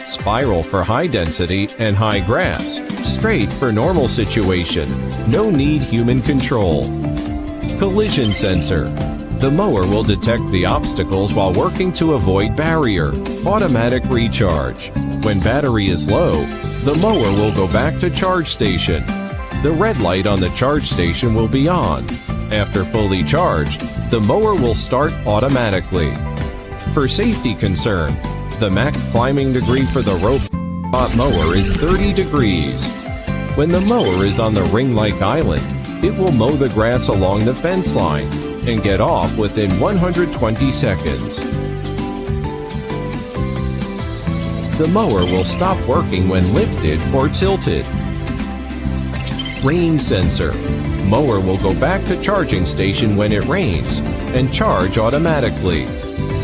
spiral for high density and high grass, straight for normal situation. No need human control. Collision sensor. The mower will detect the obstacles while working to avoid barrier. Automatic recharge. When battery is low, the mower will go back to charge station. The red light on the charge station will be on. After fully charged, the mower will start automatically. For safety concern, the max climbing degree for the robot mower is 30 degrees. When the mower is on the ring-like island, it will mow the grass along the fence line and get off within 120 seconds. The mower will stop working when lifted or tilted. Rain sensor. Mower will go back to charging station when it rains and charge automatically.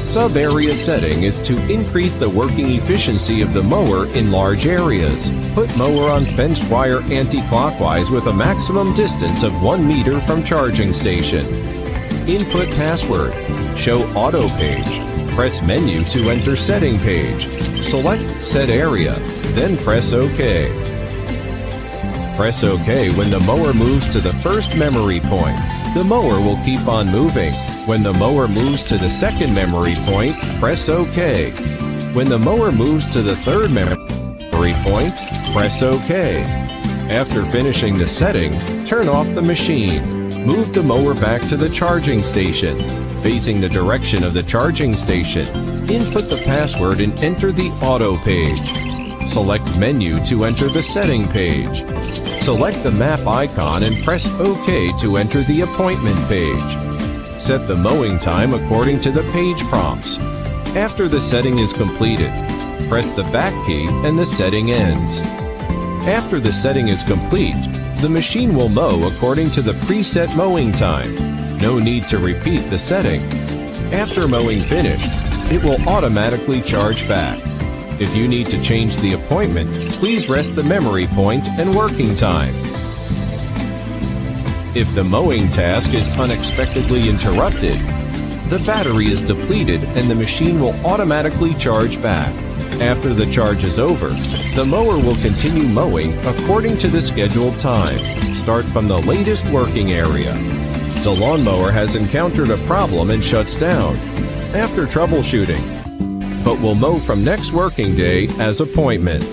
Sub-area setting is to increase the working efficiency of the mower in large areas. Put mower on fenced wire anti-clockwise with a maximum distance of 1 meter from charging station. Input password. Show auto page. Press menu to enter setting page. Select set area, then press OK. Press OK when the mower moves to the first memory point. The mower will keep on moving. When the mower moves to the second memory point, press OK. When the mower moves to the third memory point, press OK. After finishing the setting, turn off the machine. Move the mower back to the charging station. Facing the direction of the charging station, input the password and enter the auto page. Select menu to enter the setting page. Select the map icon and press OK to enter the appointment page. Set the mowing time according to the page prompts. After the setting is completed, press the back key and the setting ends. After the setting is complete, the machine will mow according to the preset mowing time. No need to repeat the setting. After mowing finished, it will automatically charge back. If you need to change the appointment, please rest the memory point and working time. If the mowing task is unexpectedly interrupted, the battery is depleted and the machine will automatically charge back. After the charge is over, the mower will continue mowing according to the scheduled time. Start from the latest working area. The lawnmower has encountered a problem and shuts down after troubleshooting, but will mow from next working day as appointment.